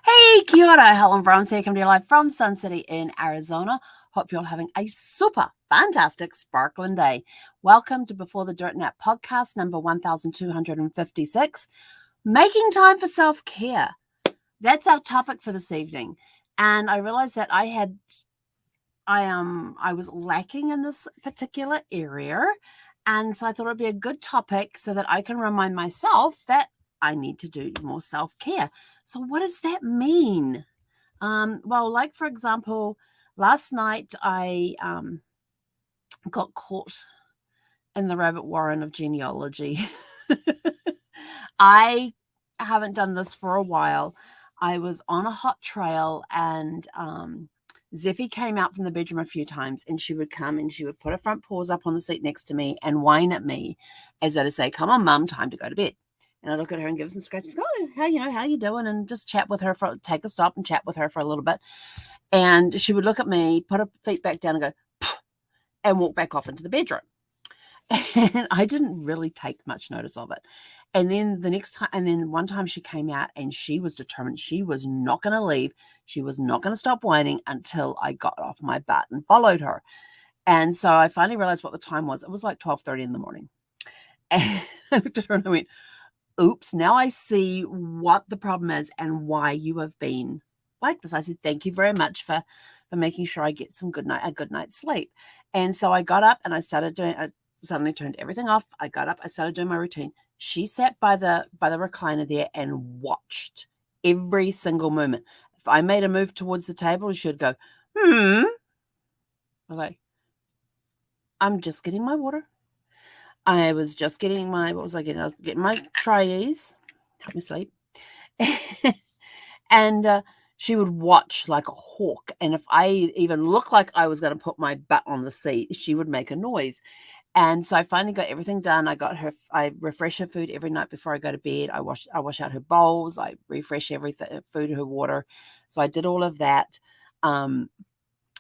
Hey, kia ora, Helen Brown here, coming to you live from Sun City in Arizona. Hope you're all having a super fantastic, sparkling day. Welcome to Before the Dirt Nap podcast number 1256, Making Time for Self-Care. That's our topic for this evening. And I realized that I was lacking in this particular area. And so I thought it'd be a good topic so that I can remind myself that I need to do more self-care. So what does that mean? Well, like for example, last night I got caught in the rabbit warren of genealogy. I haven't done this for a while. I was on a hot trail and Zeffy came out from the bedroom a few times, and she would come and she would put her front paws up on the seat next to me and whine at me as though to say, "Come on, Mum, time to go to bed." And I look at her and give her some scratches. Go, "Oh, how you doing?" And just chat with her take a stop and chat with her for a little bit. And she would look at me, put her feet back down, and go, "Pff," and walk back off into the bedroom. And I didn't really take much notice of it. And then the next time, and then one time she came out and she was determined she was not going to leave. She was not going to stop whining until I got off my butt and followed her. And so I finally realized what the time was. It was like 12:30 in the morning. And I looked at her and I went, "Oops, now I see what the problem is and why you have been like this." I said, "Thank you very much for making sure I get a good night's sleep." And so I got up and I started doing, I suddenly turned everything off. I got up, I started doing my routine. She sat by the recliner there and watched every single moment. If I made a move towards the table, she would go, I was like, "I'm just getting my water. I was just getting my, what was I getting? I was getting my Tri-Ease, help me sleep." And she would watch like a hawk. And if I even looked like I was going to put my butt on the seat, she would make a noise. And so I finally got everything done. I refresh her food every night before I go to bed. I wash out her bowls. I refresh everything, food, her water. So I did all of that. And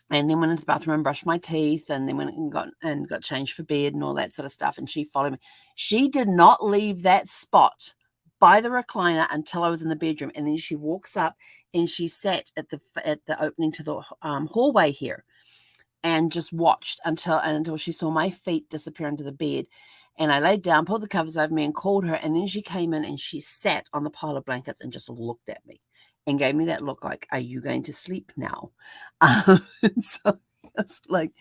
then went into the bathroom and brushed my teeth, and then went and got changed for bed and all that sort of stuff. And she followed me. She did not leave that spot by the recliner until I was in the bedroom. And then she walks up and she sat at the opening to the hallway here and just watched until she saw my feet disappear into the bed. And I laid down, pulled the covers over me and called her. And then she came in and she sat on the pile of blankets and just looked at me and gave me that look like, "Are you going to sleep now?" So I was like,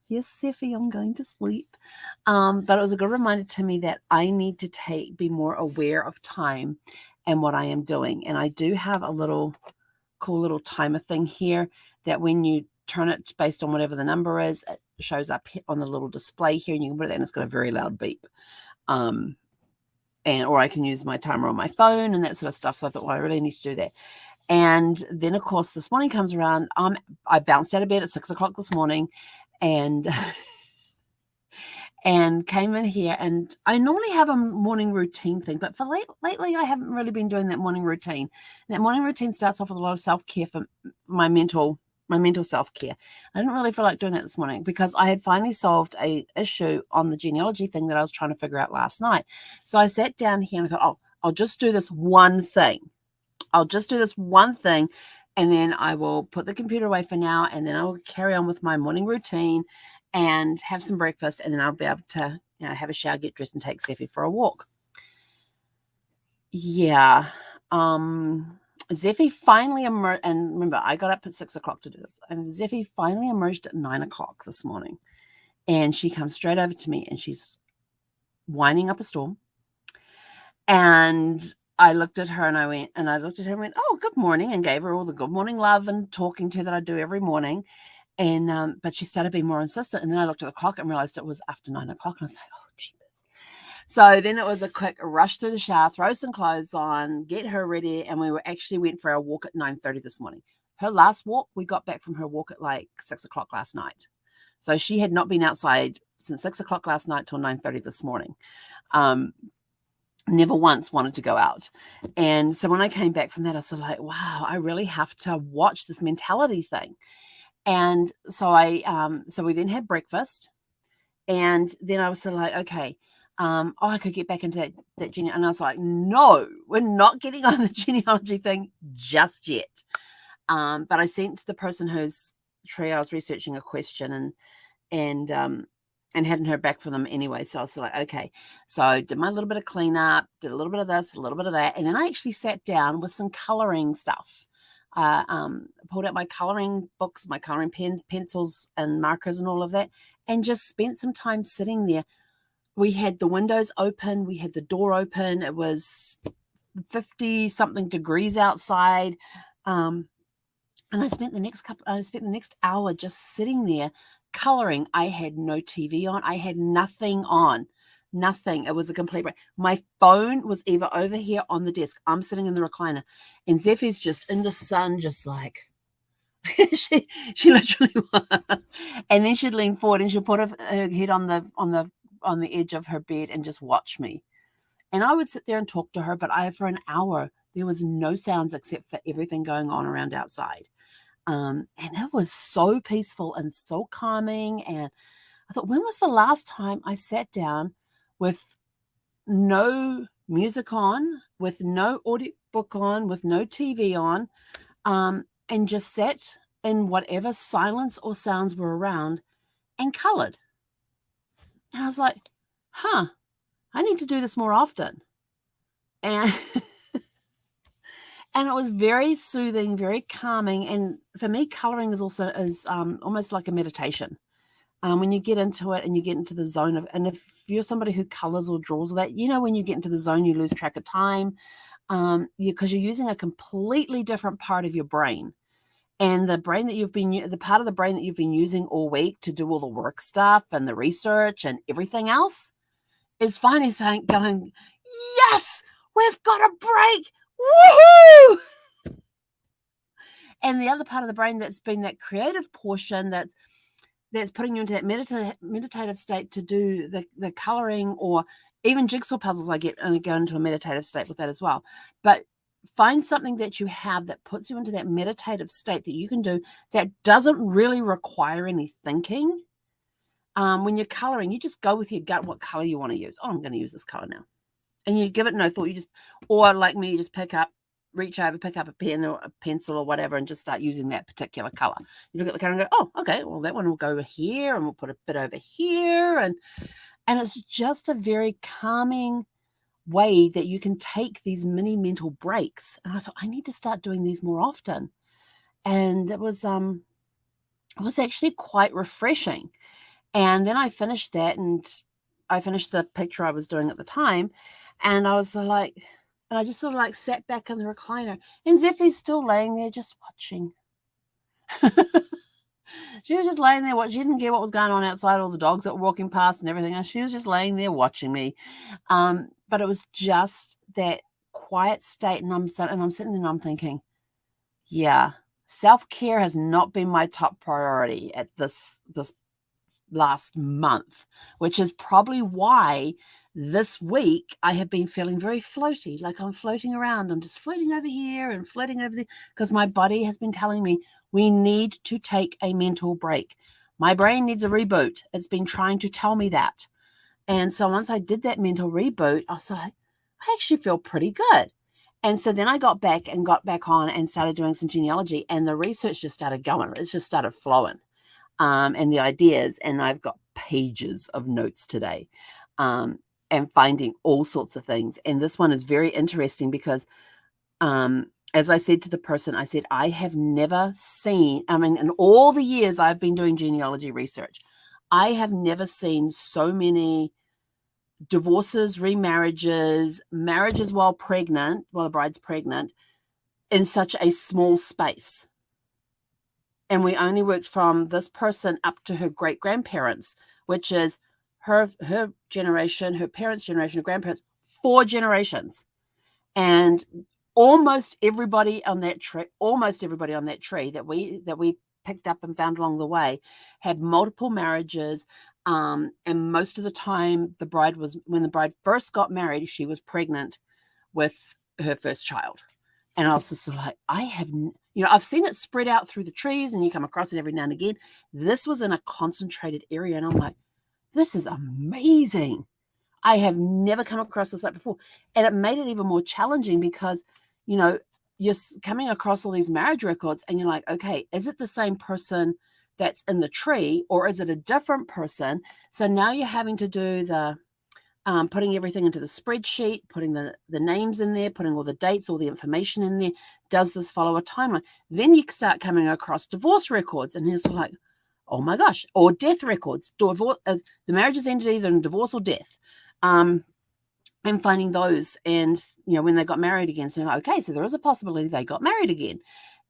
"Yes, Seffy, I'm going to sleep." But it was a good reminder to me that I need to be more aware of time and what I am doing. And I do have a cool little timer thing here that when you turn it based on whatever the number is, it shows up on the little display here, and you can put it there and it's got a very loud beep. Or I can use my timer on my phone and that sort of stuff. So I thought, well, I really need to do that. And then, of course, this morning comes around. I bounced out of bed at 6 o'clock this morning and and came in here. And I normally have a morning routine thing, but for lately, I haven't really been doing that morning routine. That morning routine starts off with a lot of self-care for my mental self-care. I didn't really feel like doing that this morning because I had finally solved a issue on the genealogy thing that I was trying to figure out last night. So I sat down here and I thought, "Oh, I'll just do this one thing. And then I will put the computer away for now, and then I will carry on with my morning routine and have some breakfast, and then I'll be able to, have a shower, get dressed, and take Zeffy for a walk." Yeah. Zeffy finally emerged, and remember, I got up at 6 o'clock to do this, and Zeffy finally emerged at 9 o'clock this morning, and she comes straight over to me, and she's whining up a storm, and I looked at her and I went, "Oh, good morning," and gave her all the good morning love and talking to that I do every morning. And but she started being more insistent. And then I looked at the clock and realized it was after 9 o'clock. And I was like, "Oh, jeepers." So then it was a quick rush through the shower, throw some clothes on, get her ready. And we went for a walk at 9:30 this morning. Her last walk, we got back from her walk at like 6 o'clock last night. So she had not been outside since 6 o'clock last night till 9:30 this morning. Never once wanted to go out. And so when I came back from that, I was like, wow, I really have to watch this mentality thing. And so so we then had breakfast, and then I was sort of like, okay, I could get back into that genealogy. And I was like, no, we're not getting on the genealogy thing just yet. But I sent the person whose tree I was researching a question and hadn't heard back from them anyway. So I was like, okay. So I did my little bit of cleanup, did a little bit of this, a little bit of that. And then I actually sat down with some coloring stuff. Pulled out my coloring books, my coloring pens, pencils, and markers and all of that, and just spent some time sitting there. We had the windows open. We had the door open. It was 50 something degrees outside. And I spent the next hour just sitting there coloring. I had no TV on. I had nothing on. Nothing. It was a complete break. My phone was either over here on the desk. I'm sitting in the recliner, and Zephy's just in the sun, just like she literally was. And then she'd lean forward and she'd put her head on the edge of her bed and just watch me. And I would sit there and talk to her, but for an hour there was no sounds except for everything going on around outside. And it was so peaceful and so calming. And I thought, when was the last time I sat down with no music on, with no audiobook on, with no TV on, and just sat in whatever silence or sounds were around and colored? And I was like, I need to do this more often. And and it was very soothing, very calming. And for me, coloring is also almost like a meditation. When you get into it and you get into the zone of, and if you're somebody who colors or draws or that, when you get into the zone, you lose track of time, because you're using a completely different part of your brain. And the part of the brain that you've been using all week to do all the work stuff and the research and everything else is finally going, yes, we've got a break. Woohoo! And the other part of the brain that's been that creative portion that's putting you into that meditative state to do the coloring or even jigsaw puzzles, I go into a meditative state with that as well. But find something that you have that puts you into that meditative state that you can do that doesn't really require any thinking. When you're coloring, you just go with your gut what color you want to use. Oh, I'm going to use this color now. And you give it no thought. Or like me, you just reach over, pick up a pen or a pencil or whatever and just start using that particular color. You look at the color and go, oh, okay, well, that one will go here and we'll put a bit over here. And it's just a very calming way that you can take these mini mental breaks. And I thought, I need to start doing these more often. And it was actually quite refreshing. And then I finished that, and I finished the picture I was doing at the time. And I was like, and I just sort of like sat back in the recliner, and Zeffie's still laying there just watching. She was just laying there watching. She didn't care what was going on outside, all the dogs that were walking past and everything else. She was just laying there watching me. But it was just that quiet state. And I'm sitting there and I'm thinking, yeah, self-care has not been my top priority at this last month, which is probably why this week I have been feeling very floaty, like I'm floating around. I'm just floating over here and floating over there because my body has been telling me we need to take a mental break. My brain needs a reboot. It's been trying to tell me that. And so once I did that mental reboot, I was like, I actually feel pretty good. And so then I got back on and started doing some genealogy, and the research just started going. It just started flowing. And the ideas, and I've got pages of notes today, and finding all sorts of things. And this one is very interesting because, as I said to the person, I said, I have never seen, in all the years I've been doing genealogy research, I have never seen so many divorces, remarriages, marriages while the bride's pregnant, in such a small space. And we only worked from this person up to her great-grandparents, which is her generation, her parents' generation, her grandparents, 4 generations. And almost everybody on that tree that we picked up and found along the way had multiple marriages. And most of the time, when the bride first got married, she was pregnant with her first child. And I was just sort of like, I've seen it spread out through the trees and you come across it every now and again. This was in a concentrated area. And I'm like, this is amazing. I have never come across this like before. And it made it even more challenging because, you know, you're coming across all these marriage records and you're like, okay, is it the same person that's in the tree or is it a different person? So now you're having to do the putting everything into the spreadsheet, putting the names in there, putting all the dates, all the information in there. Does this follow a timeline? Then you start coming across divorce records and it's like, oh my gosh, or death records. Divorce, the marriage is ended either in divorce or death. And finding those, and when they got married again, so you're like, okay, so there is a possibility they got married again,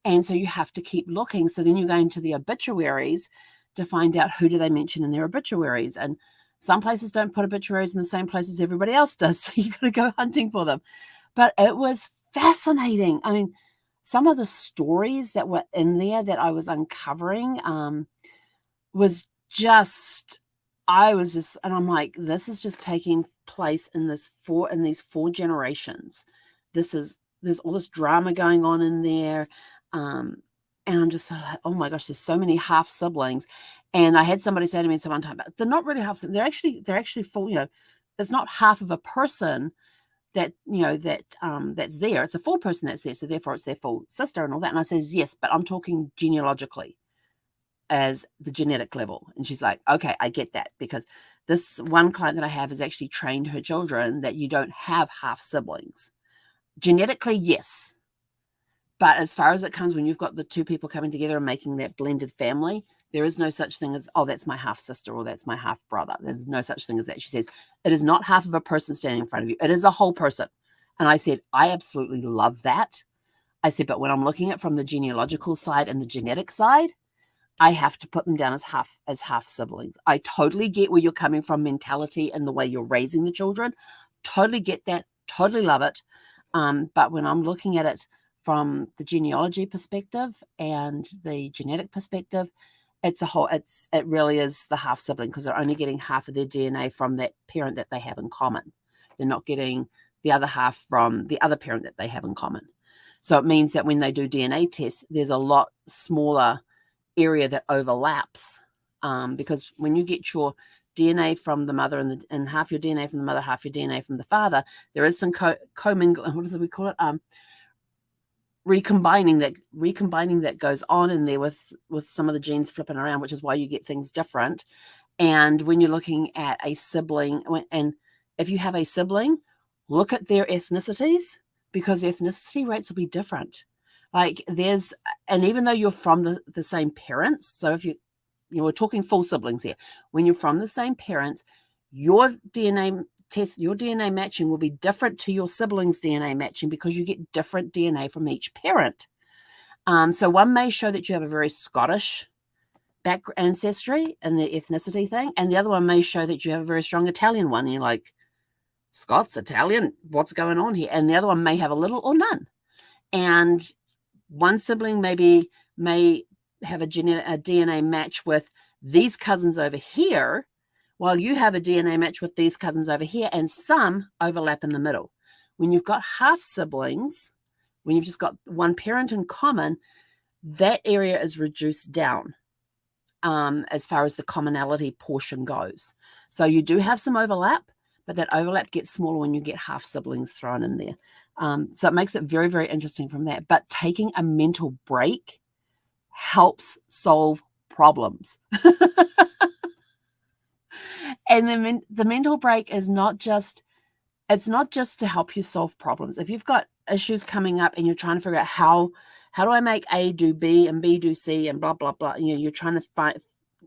and so you have to keep looking. So then you go into the obituaries to find out who do they mention in their obituaries, and some places don't put obituaries in the same places everybody else does, so you got to go hunting for them. But it was fascinating. I mean, some of the stories that were in there that I was uncovering was just. And I'm like, this is just taking place in these four generations. There's all this drama going on in there. And I'm just like, oh my gosh, there's so many half siblings. And I had somebody say to me one time, they're not really half siblings. They're actually full, it's not half of a person that's there. It's a full person that's there. So therefore it's their full sister and all that. And I says, yes, but I'm talking genealogically, as the genetic level. And she's like, okay, I get that, because this one client that I have has actually trained her children that you don't have half siblings. Genetically, yes. But as far as it comes, when you've got the two people coming together and making that blended family, there is no such thing as, oh, that's my half sister or that's my half brother. There's no such thing as that. She says, it is not half of a person standing in front of you. It is a whole person. And I said, I absolutely love that. I said, but when I'm looking at from the genealogical side and the genetic side, I have to put them down as half siblings. I totally get where you're coming from, mentality and the way you're raising the children. Totally get that. Totally love it. But when I'm looking at it from the genealogy perspective and the genetic perspective, it really is the half sibling, because they're only getting half of their DNA from that parent that they have in common. They're not getting the other half from the other parent that they have in common. So it means that when they do DNA tests, there's a lot smaller area that overlaps, because when you get your DNA from the mother and half your DNA from the mother, half your DNA from the father, there is some commingling. What do we call it? Recombining that goes on in there with some of the genes flipping around, which is why you get things different. And when you're looking at a sibling, and if you have a sibling, look at their ethnicities, because the ethnicity rates will be different. And even though you're from the same parents, so if we're talking full siblings here, when you're from the same parents, your DNA matching will be different to your siblings' DNA matching, because you get different DNA from each parent. So one may show that you have a very Scottish ancestry and the ethnicity thing, and the other one may show that you have a very strong Italian one, and you're like, Scots, Italian, what's going on here? And the other one may have a little or none. And one sibling may have a DNA match with these cousins over here, while you have a DNA match with these cousins over here, and some overlap in the middle. When you've got half siblings, when you've just got one parent in common, that area is reduced down as far as the commonality portion goes. So you do have some overlap, but that overlap gets smaller when you get half siblings thrown in there. So it makes it very, very interesting from that. But taking a mental break helps solve problems. And the mental break is not just to help you solve problems. If you've got issues coming up and you're trying to figure out how do I make A do B and B do C and blah, blah, blah, you're trying to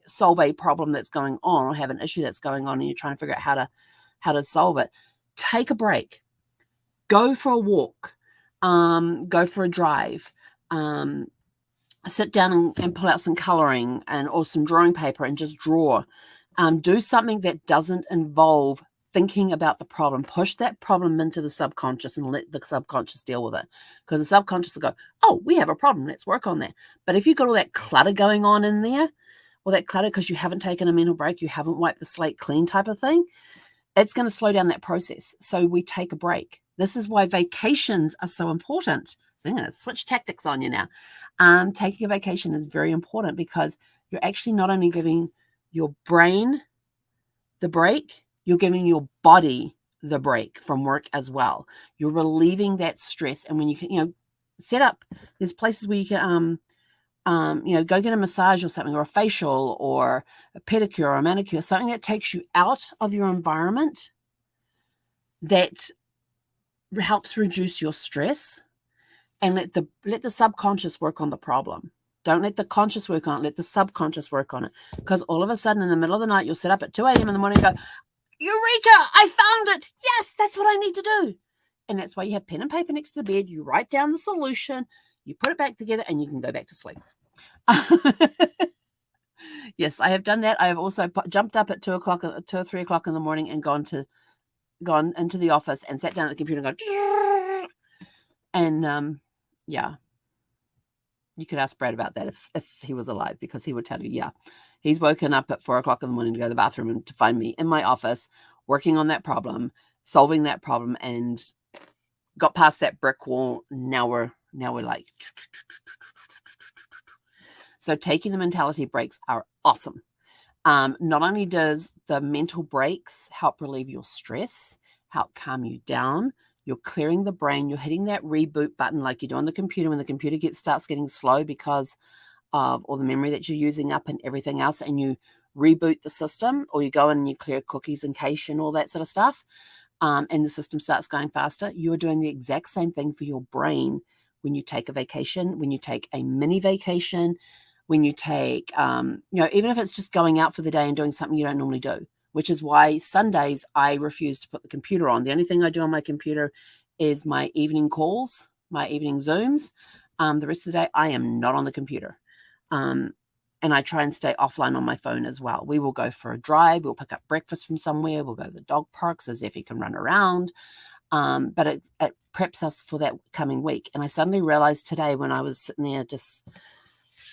solve a problem that's going on, or have an issue that's going on, and you're trying to figure out how to solve it, take a break. Go for a walk, go for a drive, sit down and pull out some coloring or some drawing paper and just draw. Do something that doesn't involve thinking about the problem. Push that problem into the subconscious and let the subconscious deal with it. Because the subconscious will go, oh, we have a problem, let's work on that. But if you've got all that clutter going on in there, or that clutter because you haven't taken a mental break, you haven't wiped the slate clean type of thing, it's going to slow down that process. So we take a break. This is why vacations are so important. So I'm going to switch tactics on you now. Taking a vacation is very important, because you're actually not only giving your brain the break, you're giving your body the break from work as well. You're relieving that stress. And when you can, set up, there's places where you can, go get a massage or something, or a facial or a pedicure or a manicure, something that takes you out of your environment, that helps reduce your stress, and let the subconscious work on the problem. Don't let the conscious work on it. Let the subconscious work on it. Because all of a sudden in the middle of the night, you'll sit up at 2 a.m. in the morning and go, Eureka, I found it. Yes, that's what I need to do. And that's why you have pen and paper next to the bed. You write down the solution, you put it back together, and you can go back to sleep. Yes, I have done that. I have also jumped up at 2 or 3 o'clock in the morning and gone into the office and sat down at the computer and go, and yeah, you could ask Brad about that if he was alive, because he would tell you, yeah, he's woken up at 4 o'clock in the morning to go to the bathroom and to find me in my office working on that problem, solving that problem, and got past that brick wall. Now we're like, so taking the mentality breaks are awesome. Not only does the mental breaks help relieve your stress, help calm you down, you're clearing the brain, you're hitting that reboot button like you do on the computer when the computer starts getting slow because of all the memory that you're using up and everything else, and you reboot the system, or you go in and you clear cookies and cache and all that sort of stuff, and the system starts going faster. You're doing the exact same thing for your brain when you take a vacation, when you take a mini vacation, when you take, even if it's just going out for the day and doing something you don't normally do, which is why Sundays I refuse to put the computer on. The only thing I do on my computer is my evening calls, my evening Zooms. The rest of the day, I am not on the computer. And I try and stay offline on my phone as well. We will go for a drive. We'll pick up breakfast from somewhere. We'll go to the dog park so Zeffy can run around. But it preps us for that coming week. And I suddenly realized today when I was sitting there just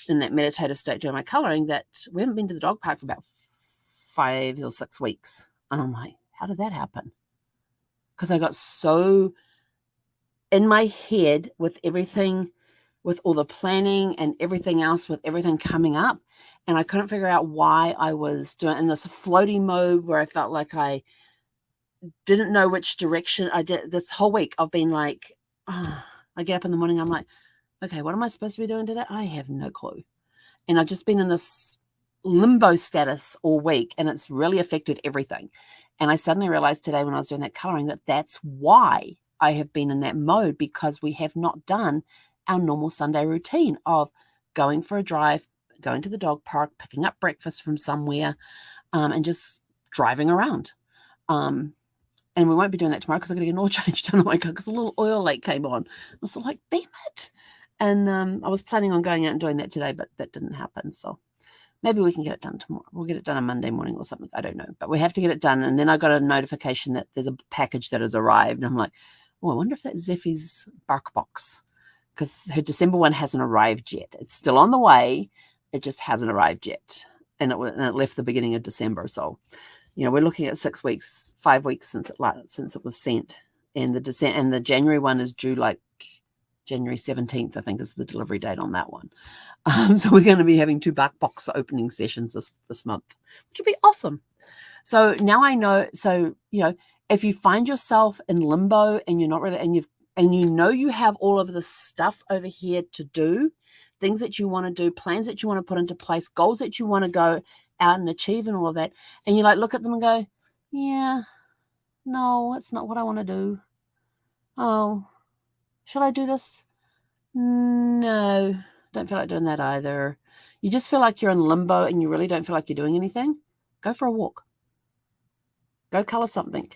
in that meditative state doing my coloring that we haven't been to the dog park for about 5 or 6 weeks. And I'm like, how did that happen? Because I got so in my head with everything, with all the planning and everything else, with everything coming up. And I couldn't figure out why I was doing in this floaty mode where I felt like I didn't know which direction I did. This whole week I've been like, I get up in the morning, I'm like, okay, what am I supposed to be doing today? I have no clue. And I've just been in this limbo status all week, and it's really affected everything. And I suddenly realized today when I was doing that coloring that that's why I have been in that mode, because we have not done our normal Sunday routine of going for a drive, going to the dog park, picking up breakfast from somewhere, and just driving around. And we won't be doing that tomorrow because I'm going to get an oil change done on my car because a little oil leak came on. I was like, damn it. And I was planning on going out and doing that today, but that didn't happen. So maybe we can get it done tomorrow. We'll get it done on Monday morning or something. I don't know. But we have to get it done. And then I got a notification that there's a package that has arrived. And I'm like, oh, I wonder if that's Zeffy's bark box, because her December one hasn't arrived yet. It's still on the way. It just hasn't arrived yet. And it left the beginning of December. So, we're looking at 6 weeks, 5 weeks since it was sent. And the January one is due like January 17th, I think, is the delivery date on that one. So we're going to be having 2 bark box opening sessions this month, which will be awesome. So now I know. So, if you find yourself in limbo and you're not ready, and you have all of this stuff over here to do, things that you want to do, plans that you want to put into place, goals that you want to go out and achieve and all of that, and you like look at them and go, yeah, no, it's not what I want to do. Oh, should I do this? No, don't feel like doing that either. You just feel like you're in limbo and you really don't feel like you're doing anything. Go for a walk. Go color something.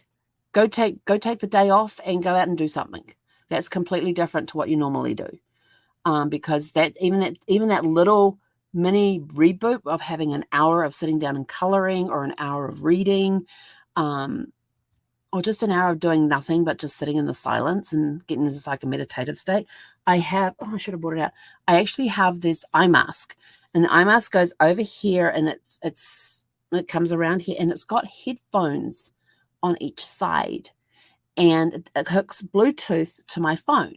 Go take the day off and go out and do something. That's completely different to what you normally do. Because even that little mini reboot of having an hour of sitting down and coloring, or an hour of reading, or just an hour of doing nothing but just sitting in the silence and getting into like a meditative state. I should have brought it out. I actually have this eye mask, and the eye mask goes over here, and it comes around here, and it's got headphones on each side, and it hooks Bluetooth to my phone.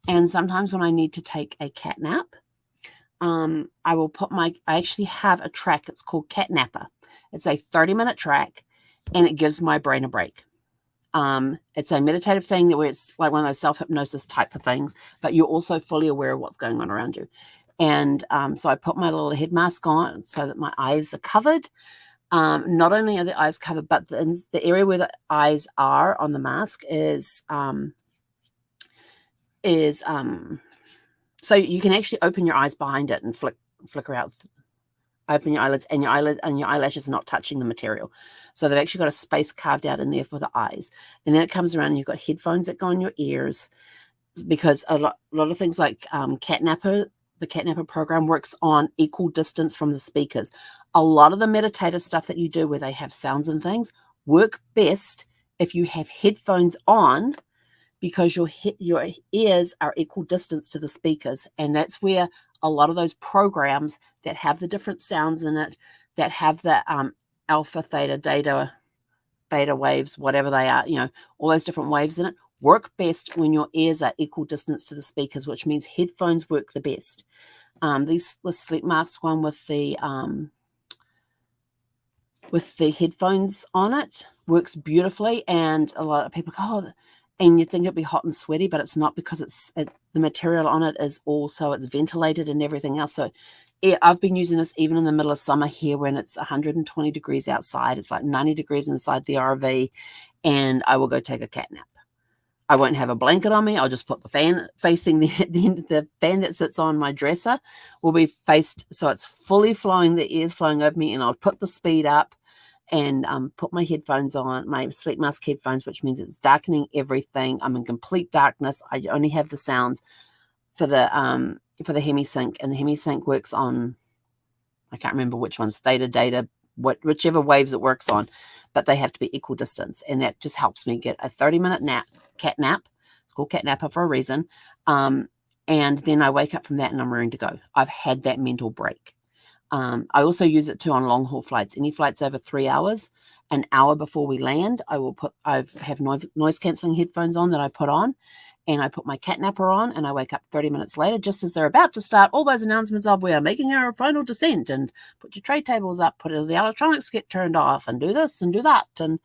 And sometimes when I need to take a cat nap, I actually have a track. It's called Cat Napper. It's a 30-minute track, and it gives my brain a break. It's a meditative thing where it's like one of those self-hypnosis type of things, but you're also fully aware of what's going on around you. And so I put my little head mask on so that my eyes are covered. Not only are the eyes covered, but the area where the eyes are on the mask is so you can actually open your eyes behind it and flicker out. Open your eyelids, and your eyelashes are not touching the material. So they've actually got a space carved out in there for the eyes. And then it comes around and you've got headphones that go in your ears, because a lot of things like Catnapper, the Catnapper program works on equal distance from the speakers. A lot of the meditative stuff that you do where they have sounds and things work best if you have headphones on, because your ears are equal distance to the speakers. And that's where a lot of those programs that have the different sounds in it, that have the alpha, theta, beta waves, whatever they are, all those different waves in it, work best when your ears are equal distance to the speakers, which means headphones work the best. The sleep mask one with the headphones on it works beautifully. And a lot of people go, oh, and you think it'd be hot and sweaty, but it's not, because the material on it is also, it's ventilated and everything else. So yeah, I've been using this even in the middle of summer here when it's 120 degrees outside. It's like 90 degrees inside the RV, and I will go take a cat nap. I won't have a blanket on me. I'll just put the fan facing the fan that sits on my dresser will be faced so it's fully flowing, the air's flowing over me, and I'll put the speed up and put my headphones on, my sleep mask headphones, which means it's darkening everything. I'm in complete darkness. I only have the sounds for the HemiSync, and the HemiSync works on, I can't remember which ones, theta, data, whichever waves it works on, but they have to be equal distance, and that just helps me get a 30-minute cat nap. It's called Catnapper for a reason. And then I wake up from that and I'm ready to go. I've had that mental break. I also use it too on long haul flights. Any flights over 3 hours, an hour before we land, I have noise cancelling headphones on that I put on, and I put my Catnapper on, and I wake up 30 minutes later, just as they're about to start all those announcements of we are making our final descent, and put your tray tables up, the electronics get turned off, and do this and do that. And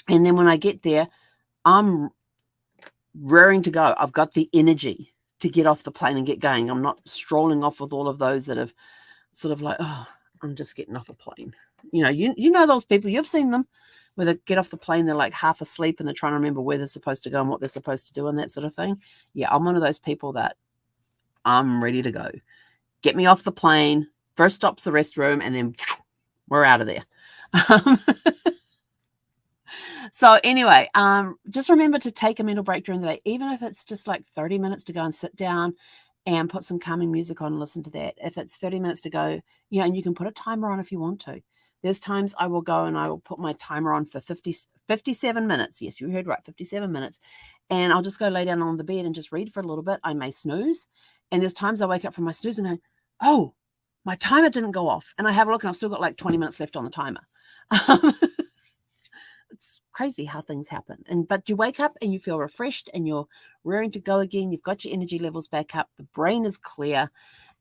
then when I get there, I'm raring to go. I've got the energy to get off the plane and get going. I'm not strolling off with all of those that have sort of like, oh, I'm just getting off a plane. You know those people, you've seen them, where they get off the plane, they're like half asleep and they're trying to remember where they're supposed to go and what they're supposed to do and that sort of thing. Yeah, I'm one of those people that I'm ready to go. Get me off the plane. First stop's the restroom, and then we're out of there. So anyway, just remember to take a mental break during the day, even if it's just like 30 minutes to go and sit down and put some calming music on and listen to that. If it's 30 minutes to go, and you can put a timer on if you want to. There's times I will go and I will put my timer on for 57 minutes. Yes, you heard right, 57 minutes. And I'll just go lay down on the bed and just read for a little bit. I may snooze. And there's times I wake up from my snooze and go, oh, my timer didn't go off. And I have a look and I've still got like 20 minutes left on the timer. It's crazy how things happen. But you wake up and you feel refreshed and you're raring to go again. You've got your energy levels back up. The brain is clear.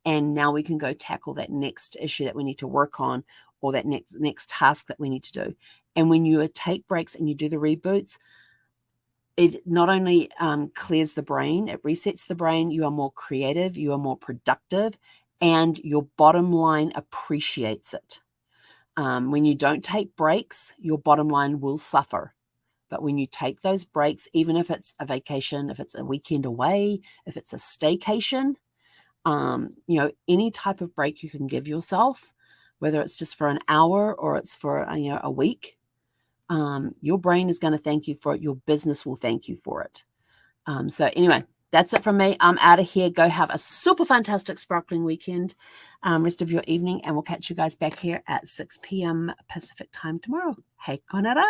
And now we can go tackle that next issue that we need to work on, or that next task that we need to do. And when you take breaks and you do the reboots, it not only clears the brain, it resets the brain. You are more creative, you are more productive, and your bottom line appreciates it. When you don't take breaks, your bottom line will suffer. But when you take those breaks, even if it's a vacation, if it's a weekend away, if it's a staycation, any type of break you can give yourself, whether it's just for an hour or it's for a week, your brain is going to thank you for it. Your business will thank you for it. So anyway, that's it from me. I'm out of here. Go have a super fantastic sparkling weekend, rest of your evening, and we'll catch you guys back here at 6 p.m. Pacific time tomorrow. Hey, konara.